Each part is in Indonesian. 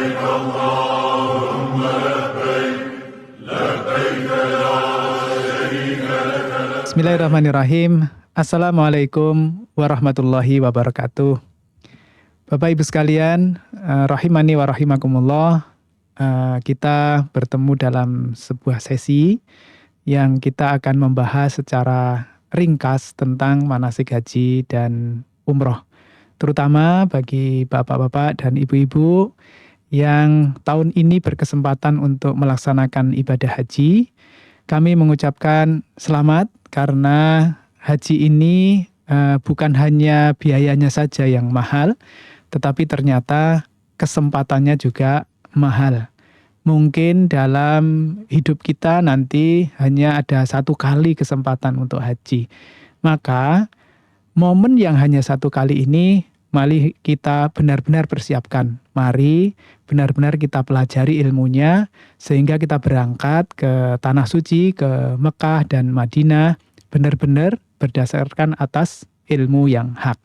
Bismillahirrahmanirrahim. Assalamualaikum warahmatullahi wabarakatuh. Bapak Ibu sekalian, rahimani wa rahimakumullah. Kita bertemu dalam sebuah sesi yang kita akan membahas secara ringkas tentang manasik haji dan umroh. Terutama bagi bapak-bapak dan ibu-ibu yang tahun ini berkesempatan untuk melaksanakan ibadah haji. Kami mengucapkan selamat karena haji ini bukan hanya biayanya saja yang mahal, tetapi ternyata kesempatannya juga mahal. Mungkin dalam hidup kita nanti hanya ada satu kali kesempatan untuk haji. Maka momen yang hanya satu kali ini, mari kita benar-benar persiapkan. Mari benar-benar kita pelajari ilmunya sehingga kita berangkat ke Tanah Suci, ke Mekah dan Madinah benar-benar berdasarkan atas ilmu yang hak.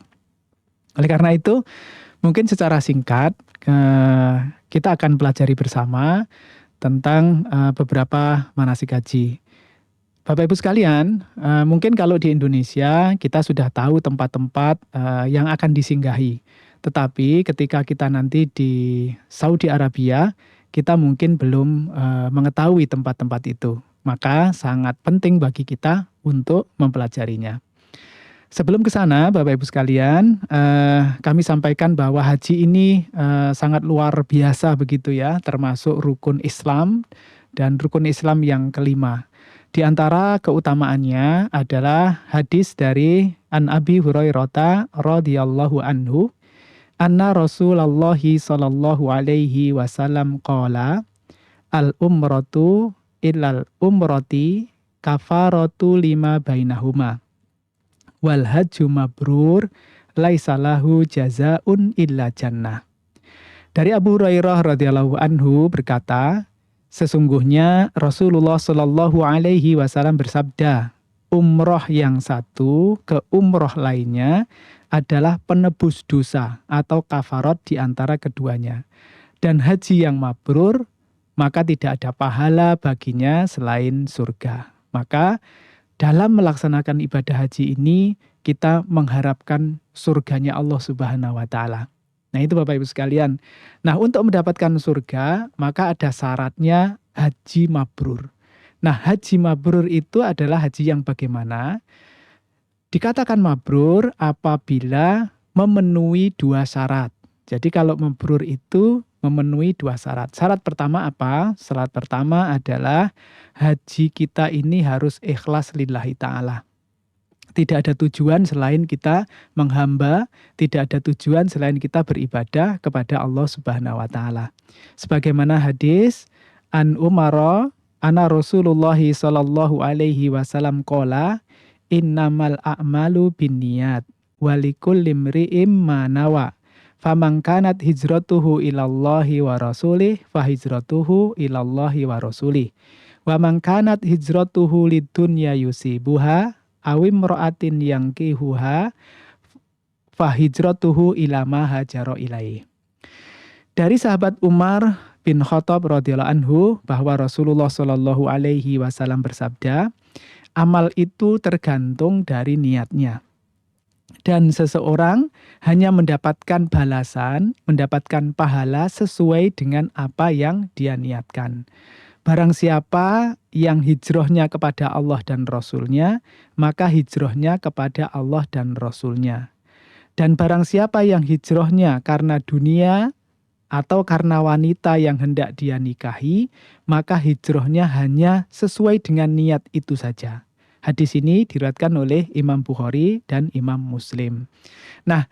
Oleh karena itu, mungkin secara singkat kita akan pelajari bersama tentang beberapa manasik haji. Bapak Ibu sekalian, mungkin kalau di Indonesia kita sudah tahu tempat-tempat yang akan disinggahi. Tetapi ketika kita nanti di Saudi Arabia, kita mungkin belum mengetahui tempat-tempat itu. Maka sangat penting bagi kita untuk mempelajarinya. Sebelum ke sana, Bapak Ibu sekalian, kami sampaikan bahwa haji ini sangat luar biasa begitu ya, termasuk rukun Islam dan rukun Islam yang kelima. Di antara keutamaannya adalah hadis dari An Abi Hurairah radhiyallahu anhu, anna Rasulullah sallallahu alaihi wasallam qala, al umratu illal umrati kafaratu lima bainahuma. Wal hajju mabrur laisa lahu jazaun illa jannah. Dari Abu Hurairah radhiyallahu anhu berkata, sesungguhnya Rasulullah Shallallahu Alaihi Wasallam bersabda, umroh yang satu ke umroh lainnya adalah penebus dosa atau kafarat di antara keduanya. Dan haji yang mabrur, maka tidak ada pahala baginya selain surga. Maka dalam melaksanakan ibadah haji ini, kita mengharapkan surganya Allah Subhanahu wa Ta'ala. Nah itu Bapak Ibu sekalian. Nah untuk mendapatkan surga, maka ada syaratnya haji mabrur. Nah haji mabrur itu adalah haji yang bagaimana? Dikatakan mabrur apabila memenuhi dua syarat. Jadi kalau mabrur itu memenuhi dua syarat. Syarat pertama apa? Syarat pertama adalah haji kita ini harus ikhlas lillahi ta'ala. Tidak ada tujuan selain kita menghamba, tidak ada tujuan selain kita beribadah kepada Allah Subhanahu wa Ta'ala. Sebagaimana hadis an Umar ana Rasulullah sallallahu alaihi wasallam qala innamal a'malu binniyat walikulli imri'im ma nawa. Faman kanat hijratuhu ilallahi wa rasulih fa hijratuhu ilallahi wa rasulih. Wa man kanat hijratuhu lidunya yusibuha awim ro'atin yang kihuha fahijratuhu ilama hajaro ilai. Dari sahabat Umar bin Khattab radhiyallahu anhu bahwa Rasulullah Shallallahu alaihi wasallam bersabda, amal itu tergantung dari niatnya. Dan seseorang hanya mendapatkan balasan, mendapatkan pahala sesuai dengan apa yang dia niatkan. Barang siapa yang hijrahnya kepada Allah dan Rasul-Nya, maka hijrahnya kepada Allah dan Rasul-Nya. Dan barang siapa yang hijrahnya karena dunia atau karena wanita yang hendak dia nikahi, maka hijrahnya hanya sesuai dengan niat itu saja. Hadis ini diriwayatkan oleh Imam Bukhari dan Imam Muslim. Nah,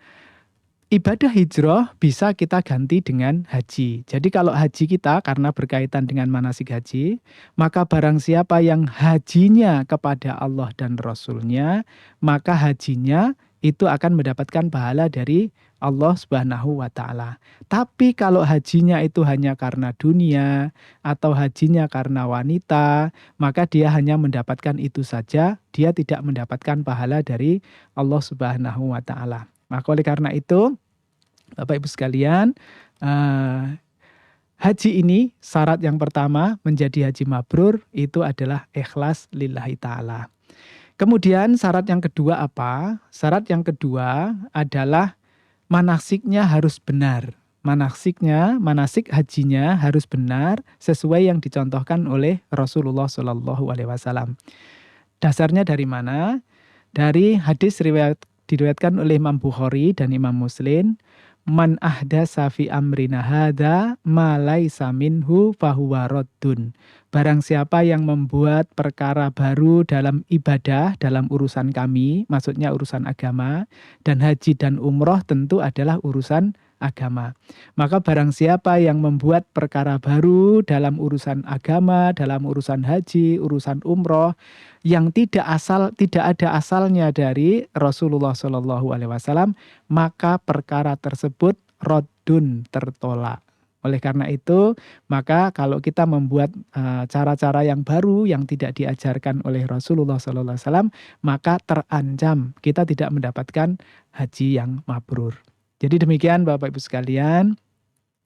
ibadah hijrah bisa kita ganti dengan haji. Jadi kalau haji kita karena berkaitan dengan manasik haji, maka barang siapa yang hajinya kepada Allah dan Rasul-Nya, maka hajinya itu akan mendapatkan pahala dari Allah Subhanahu wa Ta'ala. Tapi kalau hajinya itu hanya karena dunia atau hajinya karena wanita, maka dia hanya mendapatkan itu saja, dia tidak mendapatkan pahala dari Allah Subhanahu wa Ta'ala. Maka oleh karena itu, Bapak Ibu sekalian, haji ini syarat yang pertama menjadi haji mabrur itu adalah ikhlas lillahi ta'ala. Kemudian syarat yang kedua apa? Syarat yang kedua adalah manasiknya harus benar. Manasik hajinya harus benar sesuai yang dicontohkan oleh Rasulullah Shallallahu Alaihi Wasallam. Dasarnya dari mana? Dari hadis diriwayatkan oleh Imam Bukhari dan Imam Muslim, man ahdasa fi amrina hadza ma laisa minhu fahuwa raddun. Barang siapa yang membuat perkara baru dalam ibadah, dalam urusan kami, maksudnya urusan agama, dan haji dan umroh tentu adalah urusan agama. Maka barang siapa yang membuat perkara baru dalam urusan agama, dalam urusan haji, urusan umroh, yang tidak ada asalnya dari Rasulullah Shallallahu Alaihi Wasallam, maka perkara tersebut raddun, tertolak. Oleh karena itu, maka kalau kita membuat cara-cara yang baru yang tidak diajarkan oleh Rasulullah Shallallahu Alaihi Wasallam, maka terancam kita tidak mendapatkan haji yang mabrur. Jadi demikian Bapak Ibu sekalian,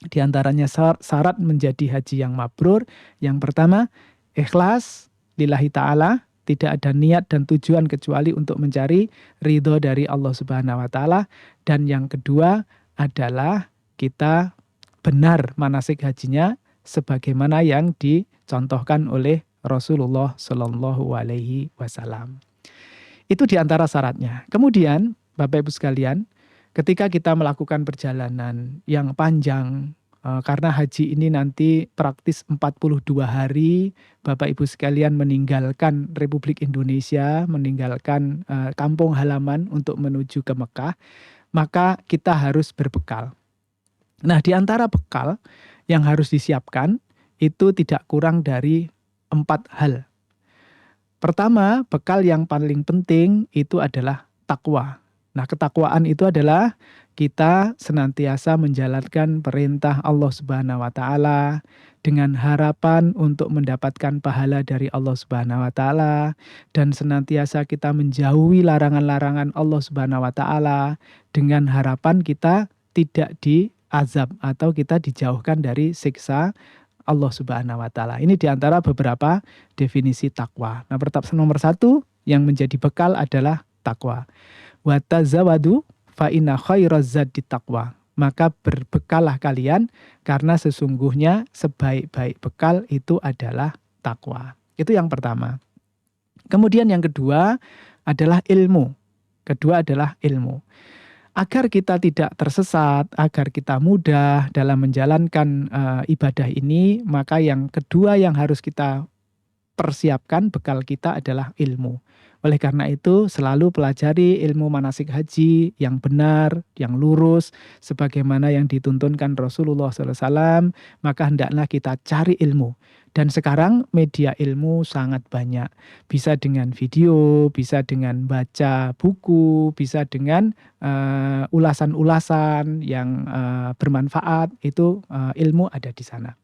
diantaranya syarat menjadi haji yang mabrur. Yang pertama, ikhlas lillahi ta'ala, tidak ada niat dan tujuan kecuali untuk mencari ridho dari Allah Subhanahu wa Ta'ala. Dan yang kedua adalah kita benar manasik hajinya sebagaimana yang dicontohkan oleh Rasulullah Shallallahu Alaihi Wasallam. Itu diantara syaratnya. Kemudian Bapak Ibu sekalian, ketika kita melakukan perjalanan yang panjang, karena haji ini nanti praktis 42 hari, Bapak Ibu sekalian meninggalkan Republik Indonesia, meninggalkan kampung halaman untuk menuju ke Mekah, maka kita harus berbekal. Nah, di antara bekal yang harus disiapkan itu tidak kurang dari 4 hal. Pertama, bekal yang paling penting itu adalah takwa. Nah, ketakwaan itu adalah kita senantiasa menjalankan perintah Allah Subhanahu wa Ta'ala dengan harapan untuk mendapatkan pahala dari Allah Subhanahu wa Ta'ala, dan senantiasa kita menjauhi larangan-larangan Allah Subhanahu wa Ta'ala dengan harapan kita tidak diazab atau kita dijauhkan dari siksa Allah Subhanahu wa Ta'ala. Ini diantara beberapa definisi takwa. Nah, nomor 1 yang menjadi bekal adalah takwa. Wa tazawwadu fa inna khairaz zadi taqwa. Maka berbekalah kalian karena sesungguhnya sebaik-baik bekal itu adalah takwa. Itu yang pertama. Kemudian yang kedua adalah ilmu. Agar kita tidak tersesat, agar kita mudah dalam menjalankan ibadah ini, maka yang kedua yang harus kita persiapkan bekal kita adalah ilmu. Oleh karena itu selalu pelajari ilmu manasik haji yang benar, yang lurus, sebagaimana yang dituntunkan Rasulullah SAW, maka hendaklah kita cari ilmu. Dan sekarang media ilmu sangat banyak. Bisa dengan video, bisa dengan baca buku, bisa dengan ulasan-ulasan yang bermanfaat, itu ilmu ada di sana.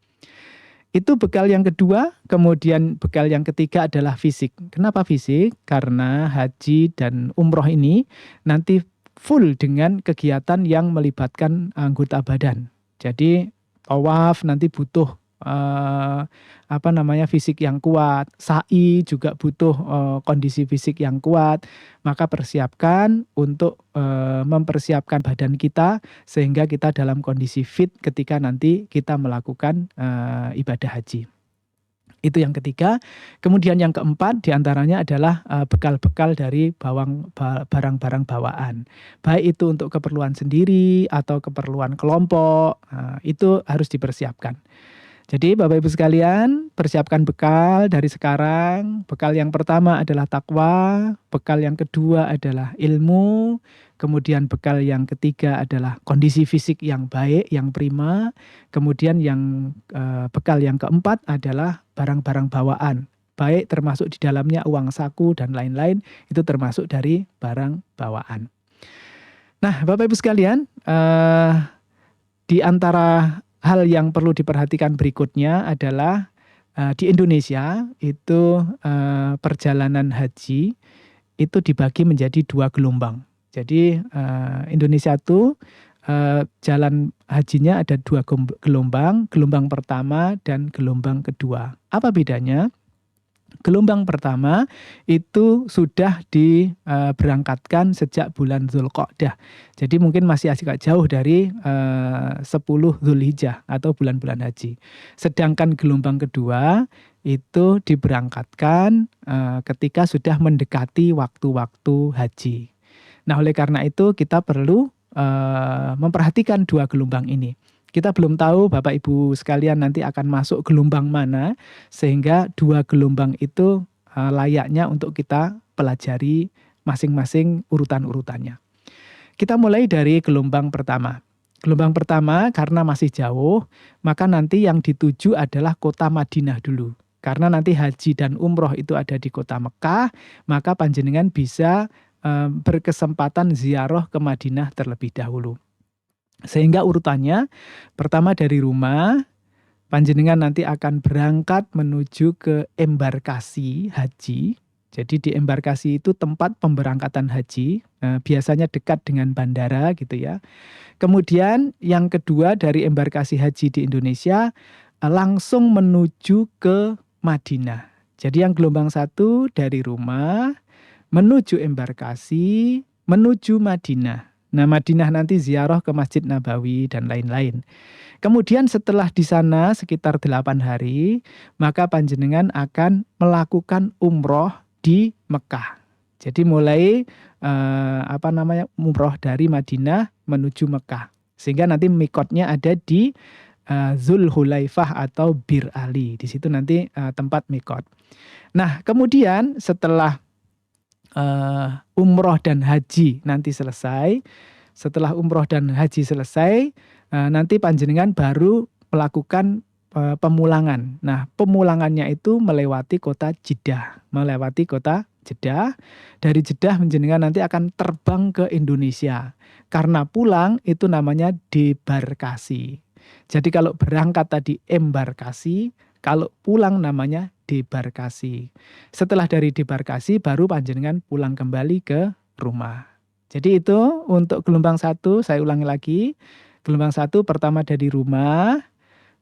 Itu bekal yang kedua. Kemudian bekal yang ketiga adalah fisik. Kenapa fisik? Karena haji dan umroh ini nanti full dengan kegiatan yang melibatkan anggota badan. Jadi tawaf nanti butuh fisik yang kuat, sa'i juga butuh kondisi fisik yang kuat. Maka persiapkan untuk mempersiapkan badan kita sehingga kita dalam kondisi fit ketika nanti kita melakukan ibadah haji. Itu yang ketiga. Kemudian yang keempat diantaranya adalah bekal-bekal dari barang-barang bawaan. Baik itu untuk keperluan sendiri atau keperluan kelompok, itu harus dipersiapkan. Jadi Bapak Ibu sekalian, persiapkan bekal dari sekarang. Bekal yang pertama adalah takwa, bekal yang kedua adalah ilmu, kemudian bekal yang ketiga adalah kondisi fisik yang baik, yang prima, kemudian yang bekal yang keempat adalah barang-barang bawaan. Baik termasuk di dalamnya uang saku dan lain-lain, itu termasuk dari barang bawaan. Nah Bapak Ibu sekalian, di antara hal yang perlu diperhatikan berikutnya adalah di Indonesia itu perjalanan haji itu dibagi menjadi 2 gelombang. Jadi Indonesia itu jalan hajinya ada dua gelombang, gelombang pertama dan gelombang kedua. Apa bedanya? Gelombang pertama itu sudah diberangkatkan sejak bulan Dzulqa'dah. Jadi mungkin masih agak jauh dari 10 Dzulhijjah atau bulan-bulan haji. Sedangkan gelombang kedua itu diberangkatkan ketika sudah mendekati waktu-waktu haji. Nah, oleh karena itu kita perlu memperhatikan dua gelombang ini. Kita belum tahu Bapak Ibu sekalian nanti akan masuk gelombang mana, sehingga dua gelombang itu layaknya untuk kita pelajari masing-masing urutan-urutannya. Kita mulai dari gelombang pertama. Gelombang pertama karena masih jauh, maka nanti yang dituju adalah kota Madinah dulu. Karena nanti haji dan umroh itu ada di kota Mekah, maka panjenengan bisa berkesempatan ziarah ke Madinah terlebih dahulu. Sehingga urutannya pertama dari rumah, panjenengan nanti akan berangkat menuju ke embarkasi haji. Jadi di embarkasi itu tempat pemberangkatan haji, biasanya dekat dengan bandara gitu ya. Kemudian yang kedua dari embarkasi haji di Indonesia, langsung menuju ke Madinah. Jadi yang gelombang satu dari rumah, menuju embarkasi, menuju Madinah. Nah, Madinah nanti ziarah ke Masjid Nabawi dan lain-lain. Kemudian setelah di sana sekitar 8 hari, maka panjenengan akan melakukan umroh di Mekah. Jadi mulai umroh dari Madinah menuju Mekah. Sehingga nanti mikotnya ada di Zulhulaifah atau Bir Ali. Di situ nanti tempat mikot. Nah, kemudian setelah umroh dan haji nanti selesai. Setelah umroh dan haji selesai, nanti panjenengan baru melakukan pemulangan. Nah, pemulangannya itu melewati kota Jeddah. Melewati kota Jeddah. Dari Jeddah panjenengan nanti akan terbang ke Indonesia. Karena pulang itu namanya debarkasi. Jadi kalau berangkat tadi embarkasi, kalau pulang namanya debarkasi. Setelah dari debarkasi baru panjenengan pulang kembali ke rumah. Jadi itu untuk gelombang satu, saya ulangi lagi. Gelombang satu pertama dari rumah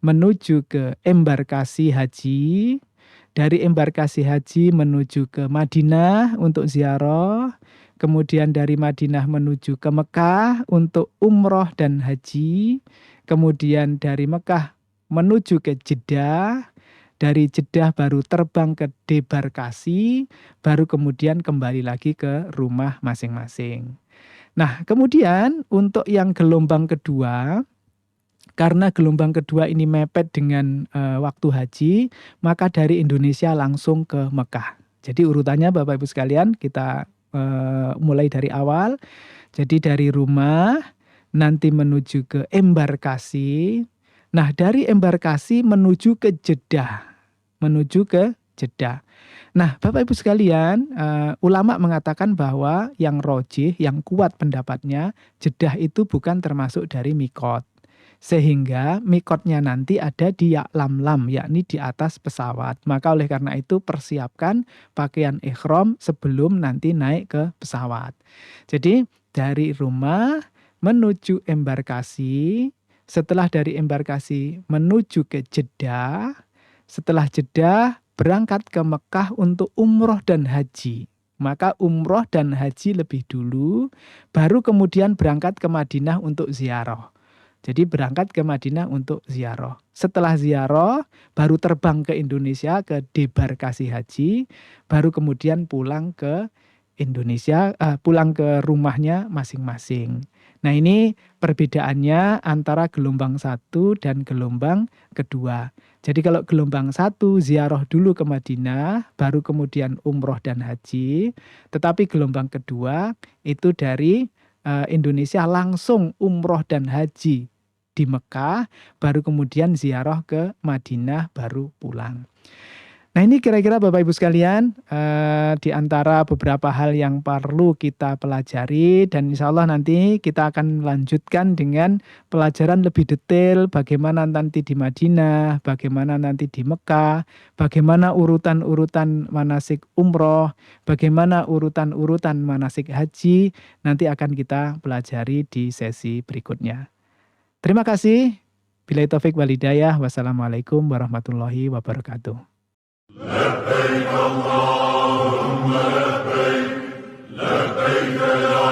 menuju ke embarkasi haji. Dari embarkasi haji menuju ke Madinah untuk ziarah. Kemudian dari Madinah menuju ke Mekah untuk umroh dan haji. Kemudian dari Mekah menuju ke Jeddah. Dari Jeddah baru terbang ke debarkasi, baru kemudian kembali lagi ke rumah masing-masing. Nah, kemudian untuk yang gelombang kedua, karena gelombang kedua ini mepet dengan waktu haji, maka dari Indonesia langsung ke Mekah. Jadi urutannya Bapak Ibu sekalian, kita mulai dari awal. Jadi dari rumah, nanti menuju ke embarkasi. Nah, dari embarkasi menuju ke Jeddah. Menuju ke Jeddah. Nah, Bapak Ibu sekalian, ulama mengatakan bahwa yang rojih, yang kuat pendapatnya, Jeddah itu bukan termasuk dari mikot. Sehingga mikotnya nanti ada di Ya'lamlam, yakni di atas pesawat. Maka oleh karena itu persiapkan pakaian ihram sebelum nanti naik ke pesawat. Jadi dari rumah menuju embarkasi, setelah dari embarkasi menuju ke Jeddah, setelah Jeddah berangkat ke Mekah untuk umroh dan haji. Maka umroh dan haji lebih dulu, baru kemudian berangkat ke Madinah untuk ziarah. Jadi berangkat ke Madinah untuk ziarah. Setelah ziarah, baru terbang ke Indonesia ke debarkasi haji, baru kemudian pulang ke Indonesia, pulang ke rumahnya masing-masing. Nah, ini perbedaannya antara gelombang satu dan gelombang kedua. Jadi kalau gelombang satu ziarah dulu ke Madinah, baru kemudian umroh dan haji. Tetapi gelombang kedua itu dari Indonesia langsung umroh dan haji di Mekah, baru kemudian ziarah ke Madinah, baru pulang. Nah, ini kira-kira Bapak Ibu sekalian, di antara beberapa hal yang perlu kita pelajari, dan insya Allah nanti kita akan lanjutkan dengan pelajaran lebih detail bagaimana nanti di Madinah, bagaimana nanti di Mekah, bagaimana urutan-urutan manasik umroh, bagaimana urutan-urutan manasik haji, nanti akan kita pelajari di sesi berikutnya. Terima kasih. Billahi taufik wal hidayah. Wassalamualaikum warahmatullahi wabarakatuh. لبيك اللهم لبيك لبيك لا